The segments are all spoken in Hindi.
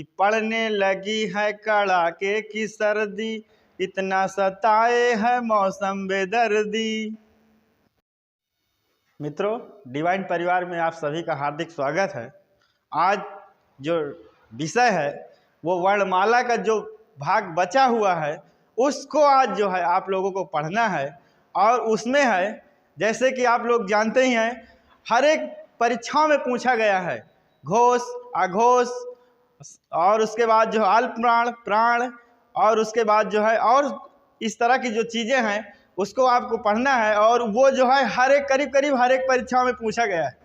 कि पड़ने लगी है कड़ाके की सर्दी, इतना सताए है मौसम बेदर्दी। मित्रों, डिवाइन परिवार में आप सभी का हार्दिक स्वागत है। आज जो विषय है वो वर्णमाला का जो भाग बचा हुआ है उसको आज जो है आप लोगों को पढ़ना है। और उसमें है, जैसे कि आप लोग जानते ही हैं, हर एक परीक्षाओं में पूछा गया है घोष, अघोष, और उसके बाद जो है अल्प प्राण, प्राण, और उसके बाद जो है और इस तरह की जो चीज़ें हैं उसको आपको पढ़ना है। और वो जो है हर एक करीब हर एक परीक्षाओं में पूछा गया है।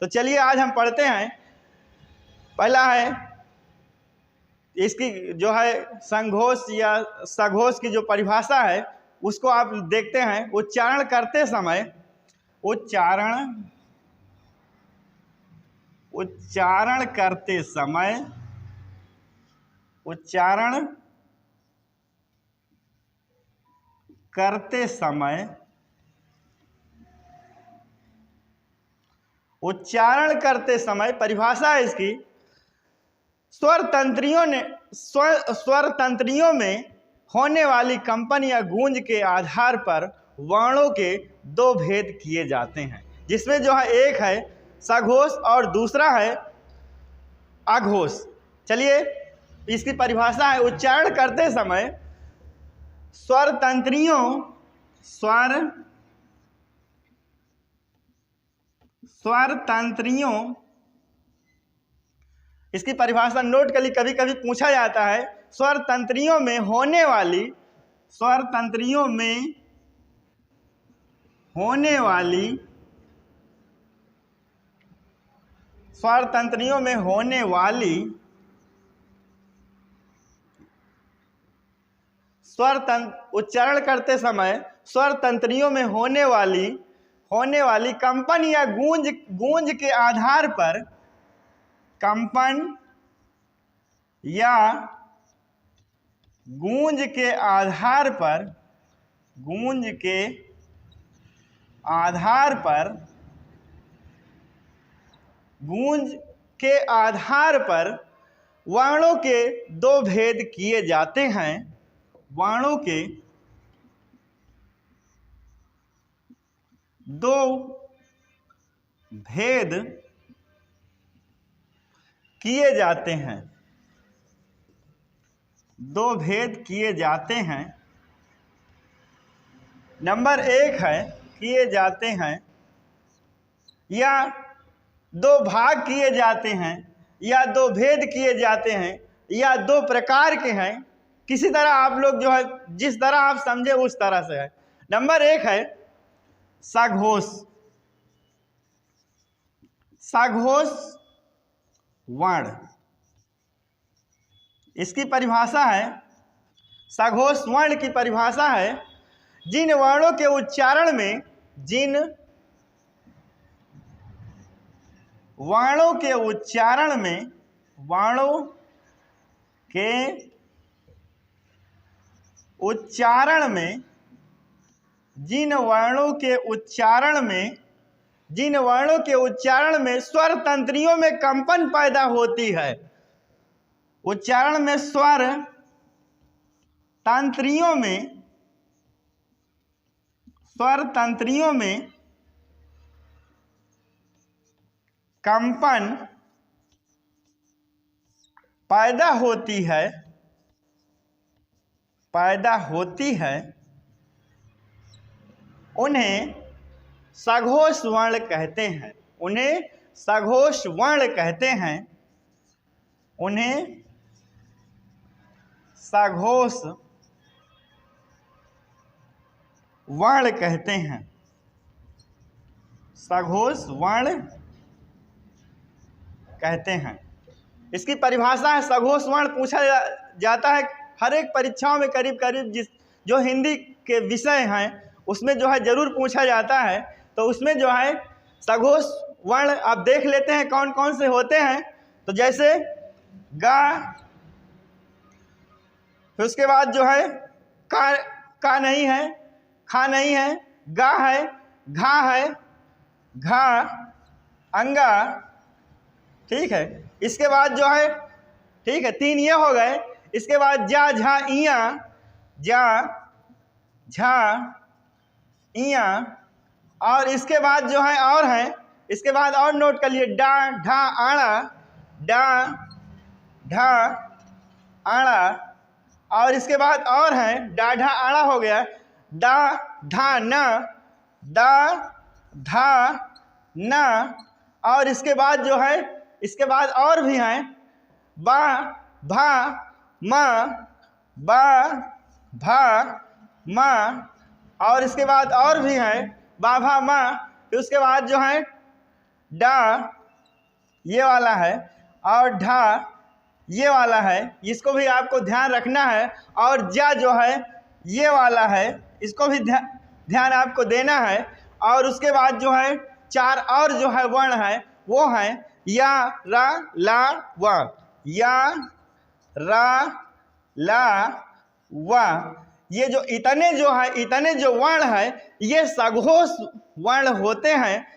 तो चलिए आज हम पढ़ते हैं। पहला है इसकी जो है संघोष या सघोष की जो परिभाषा है उसको आप देखते हैं। उच्चारण करते समय उच्चारण करते समय उच्चारण करते समय परिभाषा है इसकी, स्वर तंत्रियों में होने वाली कंपन या गूंज के आधार पर वर्णों के दो भेद किए जाते हैं, जिसमें जो है एक है सघोष और दूसरा है अघोष। चलिए इसकी परिभाषा है, उच्चारण करते समय स्वर तंत्रियों इसकी परिभाषा नोट कर ली, कभी कभी पूछा जाता है। स्वर तंत्रियों में होने वाली उच्चारण करते समय स्वर तंत्रियों में होने वाली कंपन या गूंज के आधार पर गूंज के आधार पर वर्णों के दो भेद किए जाते हैं। वर्णों के दो भेद किए जाते हैं। नंबर एक है किए जाते हैं, या दो भाग किए जाते हैं, या दो भेद किए जाते हैं, या दो प्रकार के हैं। किसी तरह आप लोग जो है जिस तरह आप समझे उस तरह से है। नंबर एक है सघोष वर्ण। इसकी परिभाषा है, सघोष वर्ण की परिभाषा है, जिन वर्णों के उच्चारण में स्वर तंत्रियों में कंपन पैदा होती है। उच्चारण में स्वर तंत्रियों में कंपन पैदा होती है, उन्हें सघोष वर्ण कहते हैं। इसकी परिभाषा है, सघोष वर्ण पूछा जाता है हर एक परीक्षाओं में करीब जो हिंदी के विषय हैं उसमें जो है जरूर पूछा जाता है। तो उसमें जो है सघोष वर्ण आप देख लेते हैं कौन कौन से होते हैं। तो जैसे गा, फिर उसके बाद जो है का नहीं है, खा नहीं है, गा है, घा है, घा, अंगा, ठीक है। इसके बाद जो है ठीक है, 3 ये हो गए। इसके बाद जा झा इया, जा झा इया, और इसके बाद जो है और है, इसके बाद और नोट कर लिए, डा ढा आड़ा, डा ढा आड़ा, और इसके बाद और है डा ढा आड़ा हो गया, डा धा न, डा धा न, और इसके बाद जो है, इसके बाद और भी हैं, बा भा मा, बा भा मा, और इसके बाद और भी हैं, बा भा मा। फिर उसके बाद जो है डा ये वाला है, और ढा ये वाला है, इसको भी आपको ध्यान रखना है। और जा जो है ये वाला है, इसको भी ध्यान आपको देना है। और उसके बाद जो है 4 और जो है वर्ण है, वो हैं या रा ला वा, या रा ला वा। ये जो इतने जो है, इतने जो वर्ण है, ये सघोष वर्ण होते हैं,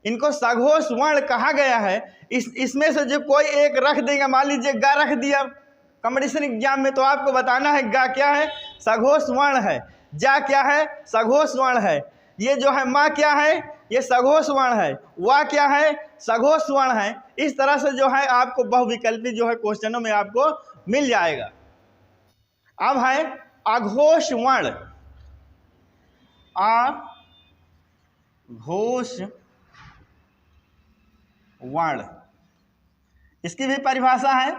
इनको सघोष वर्ण कहा गया है। इसमें से जो कोई एक रख देगा, मान लीजिए गा रख दिया कंपटीशन एग्जाम में, तो आपको बताना है गा क्या है, सघोष वर्ण है, जा क्या है, सघोष वर्ण है, ये जो है माँ क्या है, ये सघोष वर्ण है, वा क्या है, सघोष वर्ण है। इस तरह से जो है आपको बहुविकल्पी जो है क्वेश्चनों में आपको मिल जाएगा। अब है अघोष वर्ण, अघोष वर्ण, इसकी भी परिभाषा है।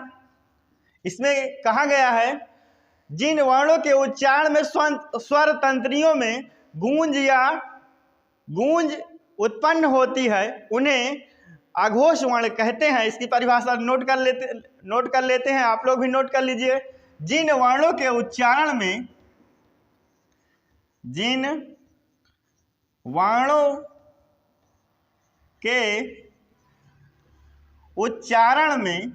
इसमें कहा गया है, जिन वर्णों के उच्चारण में स्वर तंत्रियों में गूंज या गूंज उत्पन्न होती है, उन्हें अघोष वर्ण कहते हैं। इसकी परिभाषा नोट कर लेते हैं, आप लोग भी नोट कर लीजिए। जिन वर्णों के उच्चारण में, जिन वर्णों के उच्चारण में,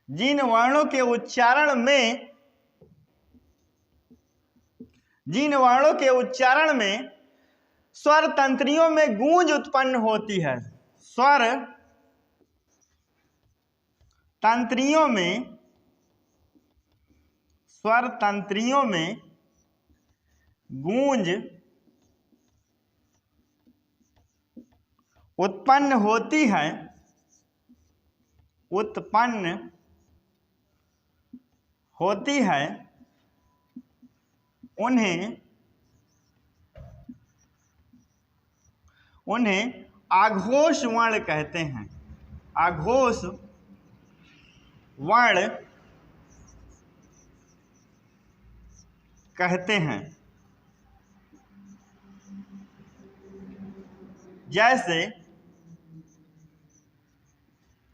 जिन वर्णों के उच्चारण में, जिन वर्णों के उच्चारण में स्वर तंत्रियों में गूंज उत्पन्न होती है, स्वर तंत्रियों में, स्वर तंत्रियों में गूंज उत्पन्न होती है, उत्पन्न होती है, उन्हें अघोष वर्ण कहते हैं, अघोष वर्ण कहते हैं।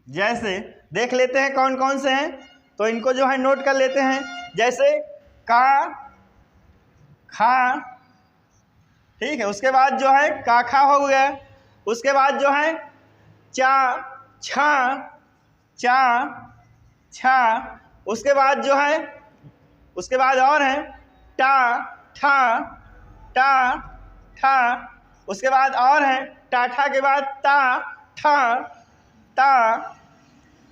जैसे देख लेते हैं कौन कौन से हैं, तो इनको जो है नोट कर लेते हैं। जैसे का खा, ठीक है, उसके बाद जो है का खा हो गया, उसके बाद जो है चा छा, चा छा, उसके बाद जो है, उसके बाद और है टा ठा, टा ठा, उसके बाद और है टाठा के बाद ता ठा, ता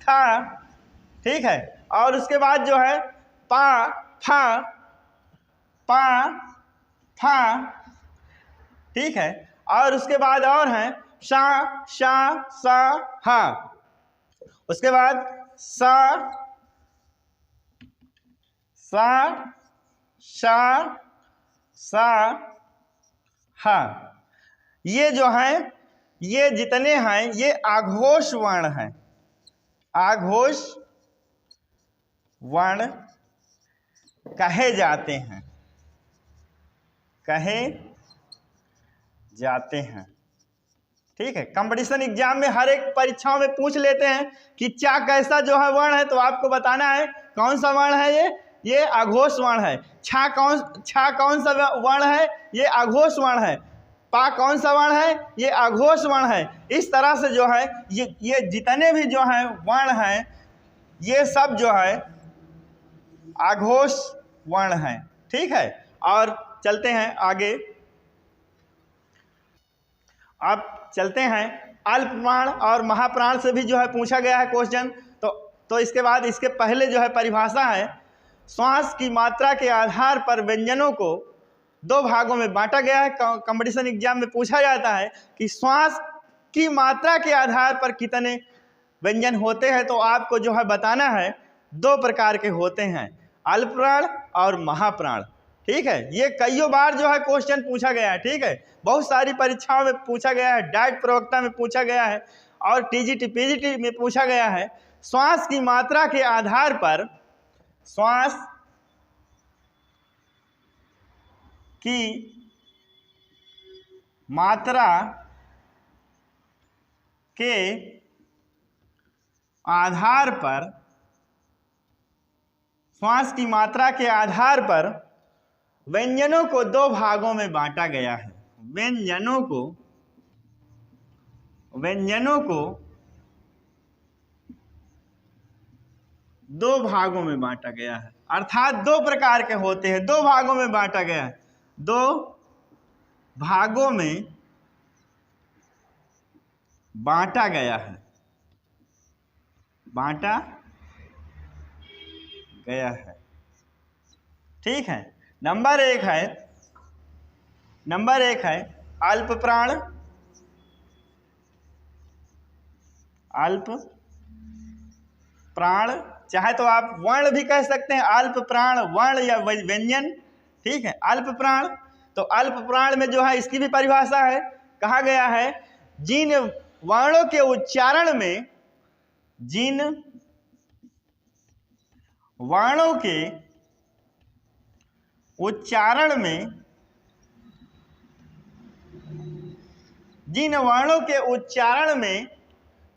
था, ठीक है। और उसके बाद जो है पा फा, पा फा, ठीक है। और उसके बाद और है शा शा सा हा, उसके बाद सा सा शा सा हा। ये जो है, ये जितने हैं ये आघोष वर्ण हैं, आघोष वर्ण कहे जाते हैं, कहे जाते हैं, ठीक है। कंपटीशन एग्जाम में हर एक परीक्षाओं में पूछ लेते हैं कि चा कैसा जो है वर्ण है, तो आपको बताना है कौन सा वर्ण है, ये अघोष वर्ण है। छा कौन सा वर्ण है, ये अघोष वर्ण है। पा कौन सा वर्ण है, ये अघोष वर्ण है। इस तरह से जो है ये जितने भी जो हैं वर्ण हैं, ये सब जो है अघोष वर्ण हैं, ठीक है। और चलते हैं आगे, अब चलते हैं अल्प प्राण और महाप्राण से भी जो है पूछा गया है क्वेश्चन। तो इसके बाद इसके पहले जो है परिभाषा है, श्वास की मात्रा के आधार पर व्यंजनों को दो भागों में बांटा गया है। कंपटीशन एग्जाम में पूछा जाता है कि श्वास की मात्रा के आधार पर कितने व्यंजन होते हैं, तो आपको जो है बताना है दो प्रकार के होते हैं, अल्प प्राण और महाप्राण। ठीक है, ये कईयों बार जो है क्वेश्चन पूछा गया है। ठीक है, बहुत सारी परीक्षाओं में पूछा गया है, डाइट प्रवक्ता में पूछा गया है और टीजीटी पीजीटी में पूछा गया है। श्वास की मात्रा के आधार पर, श्वास की मात्रा के आधार पर, श्वास की मात्रा के आधार पर व्यंजनों को दो भागों में बांटा गया है। व्यंजनों को दो भागों में बांटा गया है, अर्थात दो प्रकार के होते हैं, दो भागों में बांटा गया है, दो भागों में बांटा गया है, बांटा गया है। ठीक है, नंबर एक है अल्प प्राण, अल्प प्राण, चाहे तो आप वर्ण भी कह सकते हैं, अल्प प्राण वर्ण या व्यंजन। ठीक है, अल्प प्राण, तो अल्प प्राण में जो है इसकी भी परिभाषा है, कहा गया है जिन वर्णों के उच्चारण में, जिन वर्णों के उच्चारण में, जिन वर्णों के उच्चारण में,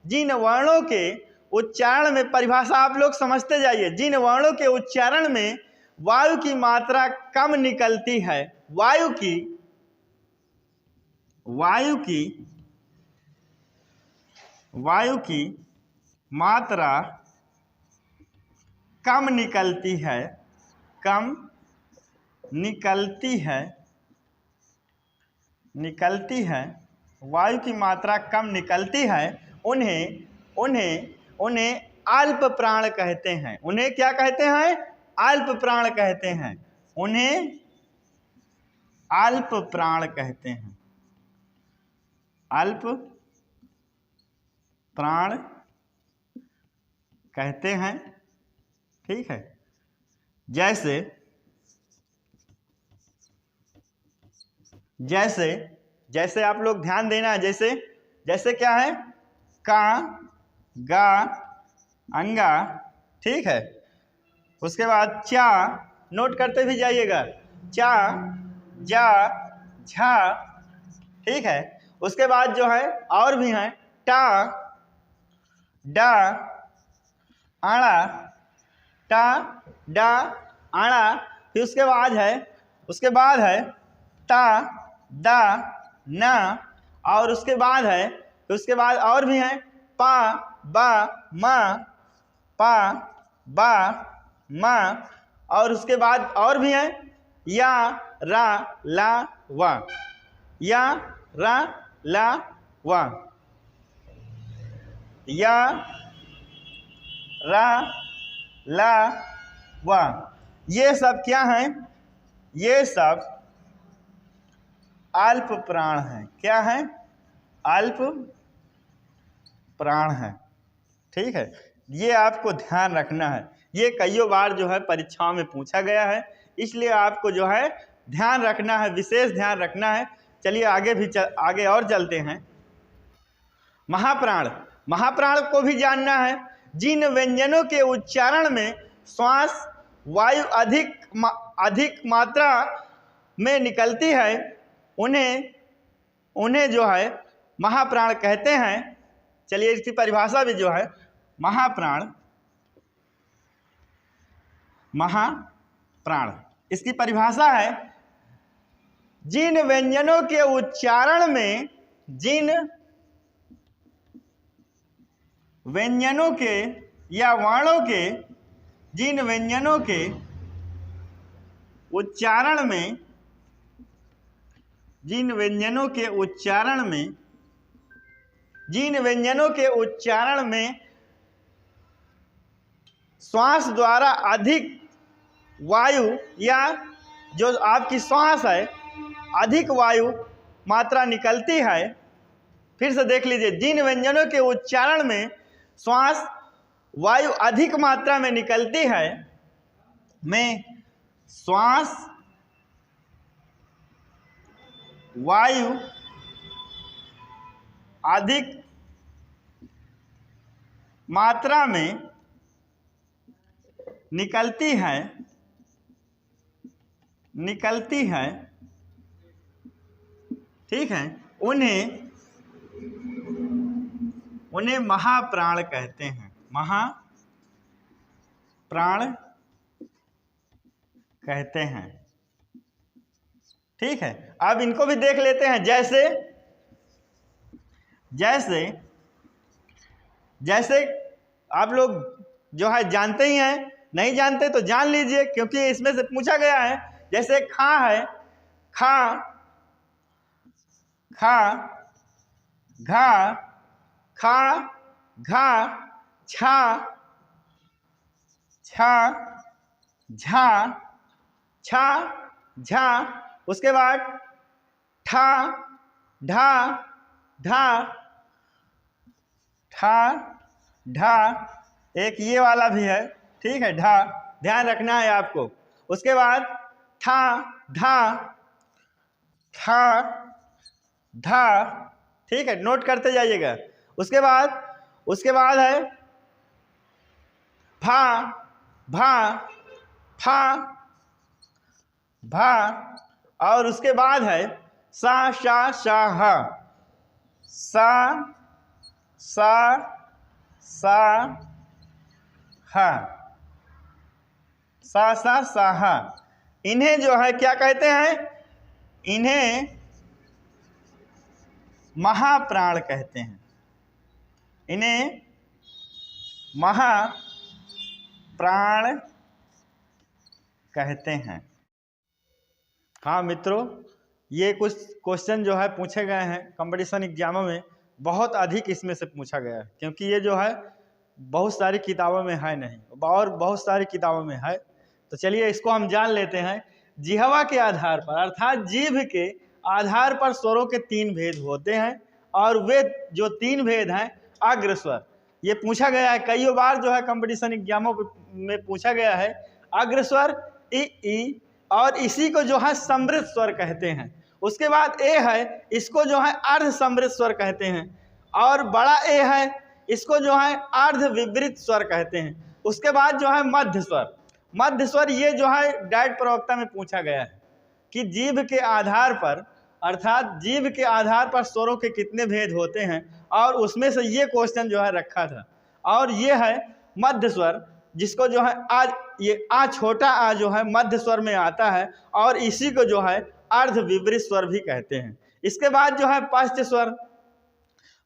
जिन वर्णों के उच्चारण में, परिभाषा आप लोग समझते जाइए, जिन वर्णों के उच्चारण में वायु की मात्रा कम निकलती है, वायु की मात्रा कम निकलती है, कम निकलती है, वायु की मात्रा कम निकलती है, उन्हें अल्प प्राण कहते हैं। उन्हें क्या कहते हैं? अल्प प्राण कहते हैं, उन्हें अल्प प्राण कहते हैं, अल्प प्राण कहते हैं। ठीक है, जैसे आप लोग ध्यान देना है, जैसे क्या है, का, गा, अंगा। ठीक है, उसके बाद चा, नोट करते भी जाइएगा, चा, जा, झा। ठीक है, उसके बाद जो है और भी हैं, टा, डा, आड़ा, टा, डा, आड़ा। फिर उसके बाद है ता, दा, ना, और उसके बाद और भी हैं पा, बा, मा, पा, बा, मा, और उसके बाद और भी हैं या, रा, ला, वा, या, रा, ला, वा, या, रा, ला, वा। ये सब क्या हैं? ये सब अल्प प्राण हैं। क्या है? अल्प प्राण है। ठीक है, ये आपको ध्यान रखना है, ये कईयों बार जो है परीक्षाओं में पूछा गया है, इसलिए आपको जो है ध्यान रखना है, विशेष ध्यान रखना है। चलिए आगे और चलते हैं। महाप्राण को भी जानना है। जिन व्यंजनों के उच्चारण में श्वास वायु अधिक मात्रा में निकलती है, उन्हें जो है महाप्राण कहते हैं। चलिए इसकी परिभाषा भी जो है, महाप्राण इसकी परिभाषा है, जिन व्यंजनों के उच्चारण में, जिन व्यंजनों के या वर्णों के, जिन व्यंजनों के उच्चारण में, जिन व्यंजनों के उच्चारण में जिन व्यंजनों के उच्चारण में श्वास द्वारा अधिक वायु या जो आपकी श्वास है अधिक वायु मात्रा निकलती है, फिर से देख लीजिए, जिन व्यंजनों के उच्चारण में श्वास वायु अधिक मात्रा में निकलती है, में श्वास वायु अधिक मात्रा में निकलती है, ठीक है, उन्हें महाप्राण कहते हैं, महाप्राण कहते हैं। ठीक है, अब इनको भी देख लेते हैं। जैसे आप लोग जो है जानते ही हैं, नहीं जानते तो जान लीजिए क्योंकि इसमें से पूछा गया है। जैसे खा है, खा, घा, खा, घा, छा, छा, झा, छा, झा, उसके बाद ठा, ढा, ढा, ठा, ढा, एक ये वाला भी है, ठीक है, ढा, ध्यान रखना है आपको। उसके बाद ठा, ढा, ठा, ढा, ठीक है, नोट करते जाइएगा। उसके बाद है भा, भा, फा, भा, और उसके बाद है सा, शा, शा, हा, सा, सा, सा, हा, सा, सा, सा, हा। इन्हें जो है क्या कहते हैं? इन्हें महाप्राण कहते हैं। इन्हें महाप्राण कहते हैं। हाँ मित्रों, ये कुछ क्वेश्चन जो है पूछे गए हैं कंपटीशन एग्जामों में, बहुत अधिक इसमें से पूछा गया है क्योंकि ये जो है बहुत सारी किताबों में है नहीं और बहुत सारी किताबों में है। तो चलिए इसको हम जान लेते हैं। जिह्वा के आधार पर अर्थात जीभ के आधार पर स्वरों के 3 भेद होते हैं और वे जो 3 भेद हैं अग्रस्वर। ये पूछा गया है कई बार, जो है कंपटीशन एग्जामों में पूछा गया है। अग्रस्वर ई और इसी को जो है समृद्ध स्वर कहते हैं। उसके बाद ए है, इसको जो है अर्ध समृद्ध स्वर कहते हैं, और बड़ा ए है, इसको जो है अर्ध विवृत स्वर कहते हैं। उसके बाद जो है मध्य स्वर। मध्य स्वर ये जो है डायट प्रवक्ता में पूछा गया है कि जीभ के आधार पर अर्थात जीभ के आधार पर स्वरों के कितने भेद होते हैं, और उसमें से ये क्वेश्चन जो है रखा था। और ये है मध्य स्वर, जिसको जो है आज ये आ छोटा आ जो है मध्य स्वर में आता है, और इसी को जो है अर्ध विवृत स्वर भी कहते हैं। इसके बाद जो है पश्च स्वर।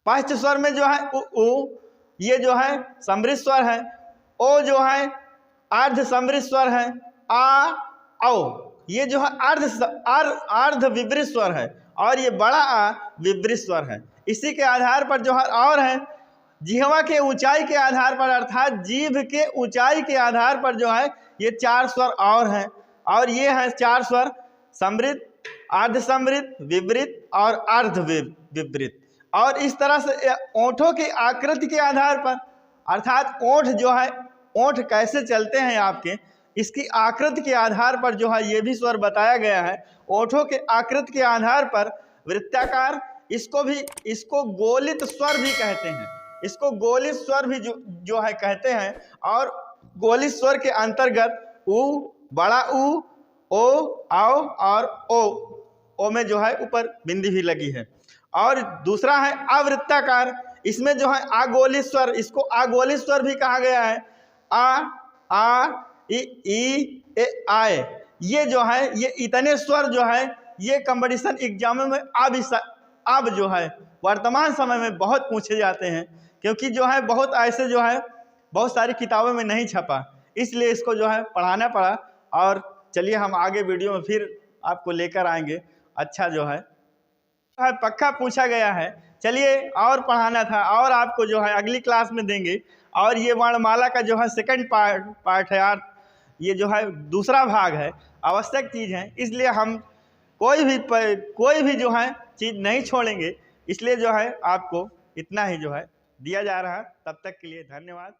पश्च स्वर में जो है उ ये जो है समृद्ध स्वर है। ओ जो है अर्ध समृद्ध स्वर है। आ औ ये जो है अर्ध विवृत स्वर है, और ये बड़ा आ विवृत स्वर है। इसी के आधार पर जो है और है जिह्वा के ऊंचाई के आधार पर अर्थात जीभ के ऊंचाई के आधार पर जो है ये 4 स्वर और हैं, और ये हैं 4 स्वर समृद्ध, अर्ध समृद्ध, विवृत और अर्ध विवृत। और इस तरह से ओंठों की आकृति के आधार पर अर्थात ओंठ जो है, ओंठ कैसे चलते हैं आपके, इसकी आकृति के आधार पर जो है ये भी स्वर बताया गया है। ओंठों के आकृति के आधार पर वृत्ताकार, इसको गोलित स्वर भी कहते हैं। इसको गोलित स्वर भी जो है कहते हैं। और गोलित स्वर के अंतर्गत उ, बड़ा उ, ओ, आओ और ओ में जो है ऊपर बिंदी भी लगी है। और दूसरा है अवृत्ताकार, इसमें जो है आगोलित स्वर, इसको आगोलित स्वर भी कहा गया है। आ, ई, ए, आए, ये जो है ये इतने स्वर जो है ये कंपटीशन एग्जामों में अब जो है वर्तमान समय में बहुत पूछे जाते हैं, क्योंकि जो है बहुत ऐसे जो है बहुत सारी किताबों में नहीं छपा, इसलिए इसको जो है पढ़ाना पड़ा। और चलिए हम आगे वीडियो में फिर आपको लेकर आएंगे। अच्छा जो है पक्का पूछा गया है चलिए और पढ़ाना था और आपको जो है अगली क्लास में देंगे। और ये वर्णमाला का जो है सेकंड पार्ट है यार, ये जो है दूसरा भाग है, आवश्यक चीज़ है, इसलिए हम कोई भी जो है चीज़ नहीं छोड़ेंगे। इसलिए जो है आपको इतना ही जो है दिया जा रहा है। तब तक के लिए धन्यवाद।